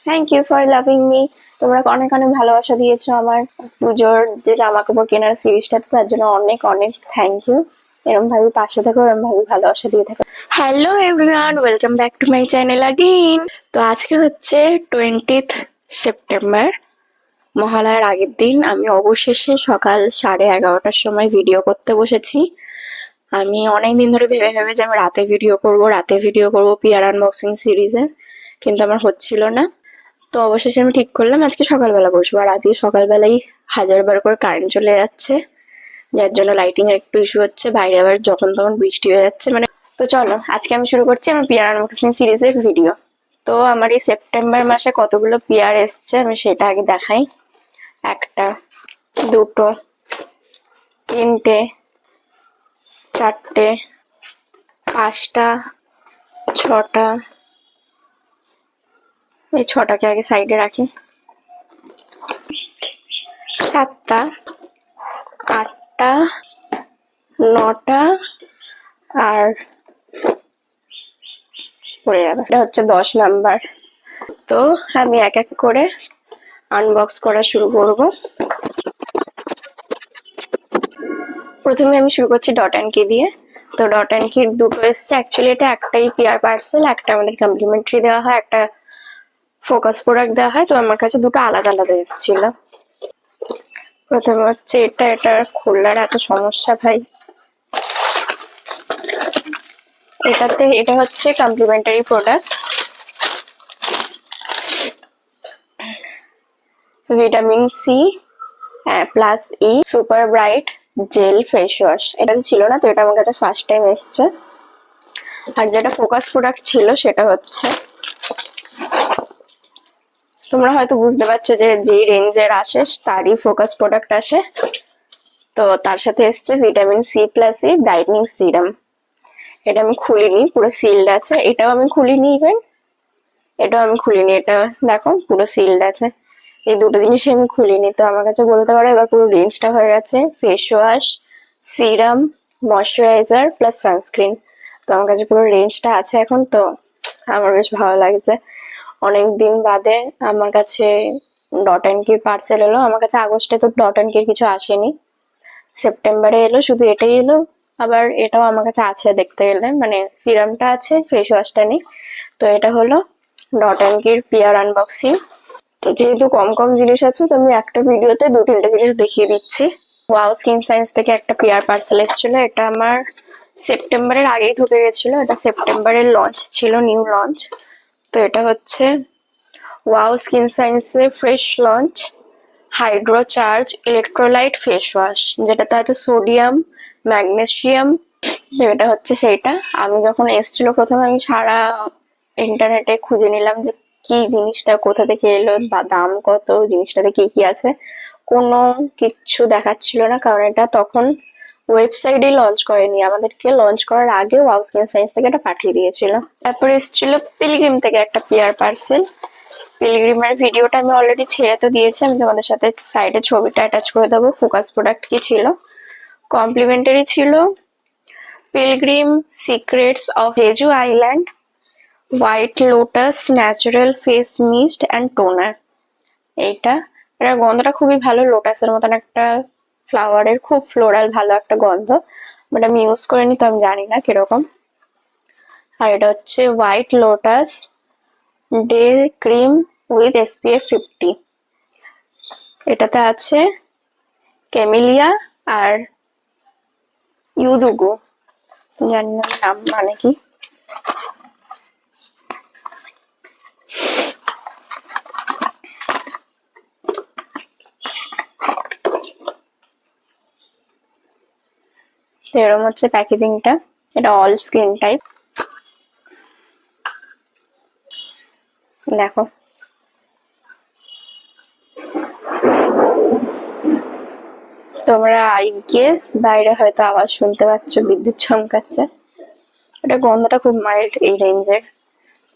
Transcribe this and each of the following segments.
Thank you for loving me. তোমরা অনেক অনেক ভালোবাসা দিয়েছো আমার পুজোর যে জামা কাপড় কেনার সিরিজটাতে, তার জন্য অনেক অনেক থ্যাংক ইউ। এরকম ভাবে পাশে থাকো, এরকম ভাবে ভালোবাসা দিয়ে থাকো। Hello everyone, welcome back to my channel again. তো আজকে হচ্ছে 20th সেপ্টেম্বর, মহালয়ার আগের দিন। আমি অবশেষে সকাল 11:30টার সময় ভিডিও করতে বসেছি। আমি অনেকদিন ধরে ভেবে ভেবে যে আমি রাতে ভিডিও করব পিয়ার আনবক্সিং সিরিজের, কিন্তু আমার হচ্ছিল না। তো অবশেষে আমি ঠিক করলাম আজকে সকালবেলা বসবো। আর আজকে সকালবেলাই হাজারবার করে কারেন্ট চলে যাচ্ছে, যার জন্য লাইটিং এর একটু ইস্যু হচ্ছে। বাইরে আবার যখন তখন বৃষ্টি হয়ে যাচ্ছে তো চলো আজকে আমি শুরু করছি আমার পিয়ার আনবক্সিং সিরিজের ভিডিও। তো আমার এই সেপ্টেম্বর মাসে কতগুলো পিয়ার এসছে আমি সেটা আগে দেখাই। একটা, দুটো, তিনটে, চারটে, পাঁচটা, ছটা। এই ছটাকে আগে সাইডে রাখি। সাতটা, আটটা, নটা, আর পড়ে যাবে, এটা হচ্ছে 10 নাম্বার। তো আমি এক এক করে আনবক্স করা শুরু করব। প্রথমে আমি শুরু করছি ডট অ্যান্ড কি দিয়ে। তো ডট অ্যান্ড কির দুটো এসছে। অ্যাকচুয়ালি এটা একটাই পিয়ার পার্সেল, একটা আমাদের কমপ্লিমেন্টারি দেওয়া হয়, একটা ফোকাস প্রোডাক্ট দেওয়া হয়। তো আমার কাছে দুটো আলাদা আলাদা এসেছিল। প্রথমে হচ্ছে এটা খোলার এত সমস্যা ভাই। এটা হচ্ছে complimentary product, vitamin C plus E super bright gel face wash. এটা ছিল না, তো এটা আমার কাছে ফার্স্ট টাইম এসছে। আর যেটা ফোকাস প্রোডাক্ট ছিল সেটা হচ্ছে, তোমরা হয়তো বুঝতে পারছো যে যেই রেঞ্জের আসে তারই ফোকাস প্রোডাক্ট আসে। তো তার সাথে এসছে ভিটামিন সি প্লাস ই ব্রাইটনিং সিরাম। এটা আমি খুলিনি, পুরো সিলড আছে। এটাও আমি খুলিনি, এটা দেখো পুরো সিলড আছে। এই দুটো জিনিসই আমি খুলিনি। তো আমার কাছে বলতে পারো এবার পুরো রেঞ্জটা হয়ে গেছে, face wash, serum, moisturiser plus sunscreen. তো আমার কাছে পুরো রেঞ্জটা আছে এখন। তো আমার বেশ ভালো লাগছে, অনেকদিন বাদে আমার কাছে ডট অ্যান্ড কির পার্সেল এলো। আমার কাছে আগস্টে তো ডট অ্যান্ড কির কিছু আসেনি, সেপ্টেম্বরে এলো, শুধু এটাই এলো। আবার এটাও আমার কাছে আছে দেখতে গেলে, মানে সিরামটা আছে, ফেস ওয়াশটা নেই। তো এটা হলো ডট অ্যান্ড কির পিয়ার আনবক্সিং। তো যেহেতু কম কম জিনিস আছে, তো আমি একটা ভিডিওতে 2-3টে জিনিস দেখিয়ে দিচ্ছি। ওয়াও স্কিন সায়েন্স থেকে একটা পিয়ার পার্সেল এসেছিল। এটা আমার সেপ্টেম্বরের আগেই ঢুকে গেছিল, এটা সেপ্টেম্বরের লঞ্চ ছিল, নিউ লঞ্চ। তো এটা হচ্ছে ওয়াও স্কিন সায়েন্সের fresh launch hydro charge electrolyte face wash, যেটাতে আছে সোডিয়াম, ম্যাগনেসিয়াম। তো এটা হচ্ছে সেইটা। আমি যখন এসেছিল প্রথমে আমি সারা ইন্টারনেটে খুঁজে নিলাম যে কি জিনিসটা কোথা থেকে এলো বা দাম কত, জিনিসটাতে কি কি আছে। কোনো কিচ্ছু দেখাচ্ছিল না, কারণ এটা তখন ওয়েবসাইটে লঞ্চ করেনি, আমাদেরকে লঞ্চ করার আগে ওয়াও স্কিন সায়েন্স থেকে এটা পাঠিয়ে দিয়েছিল। তারপরে এসেছিল পিলগ্রিম থেকে একটা পিয়ার পার্সেল। পিলগ্রিমের ভিডিওটা আমি অলরেডি ছেড়ে তো দিয়েছি, আমি তোমাদের সাথে সাইডে ছবিটা অ্যাটাচ করে দেবো। ফোকাস প্রোডাক্ট কি ছিল, কমপ্লিমেন্টারি ছিল pilgrim secrets of Jeju island white lotus natural face mist and toner. এটার গন্ধটা খুবই ভালো, লোটাসের মতন একটা ফ্লাওয়ারের, খুব ফ্লোরাল ভালো একটা গন্ধ। বাট আমি ইউজ করিনি, তো আমি জানি না কিরকম। আর এটা হচ্ছে white lotus day cream with SPF 50। এটাতে আছে ক্যামেলিয়া আর ইউদুগো, জানি না নাম মানে কি। তো এরকম হচ্ছে প্যাকেজিংটা। এটা অল স্কিন টাইপ, দেখো। তোমরা আই গেস বাইরে হয়তো আওয়াজ শুনতে পাচ্ছ, বিদ্যুৎ চমকাচ্ছে। এটা গন্ধটা খুব মাইল্ড এই রেঞ্জের,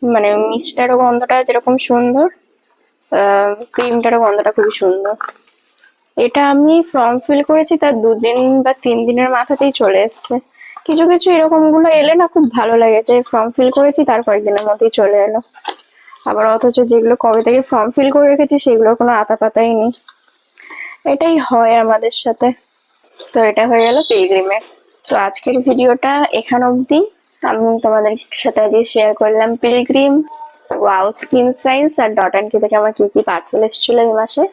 মানে মিস্টারও গন্ধটা যেরকম সুন্দর, ক্রিমটারও গন্ধটা খুবই সুন্দর। এটা আমি ফর্ম ফিল করেছি তার 2 দিন বা 3 দিনের মাথাতেই চলে এসছে। কিছু কিছু এরকম গুলো এলে না খুব ভালো লাগে, যে ফর্ম ফিল করেছি তার কয়েকদিনের মধ্যেই চলে এলো। আবার অথচ যেগুলো কবে থেকে ফর্ম ফিল করে রেখেছি সেগুলোর কোনো আতা পাতাই নেই। এটাই হয় আমাদের সাথে। তো এটা হয়ে গেল পিলগ্রিমের। তো আজকের ভিডিওটা এখান অবধি। আমি তোমাদের সাথে আজকে শেয়ার করলাম পিলগ্রিম, ওয়াও স্কিন সায়েন্স আর ডট অ্যান্ড কি থেকে আমার কি কি পার্সেল এসেছিল এই মাসে।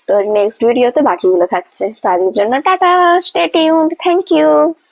তো নেক্সট ভিডিওতে বাকিগুলো থাকছে। তো আজকের জন্য tata, stay tuned, thank you.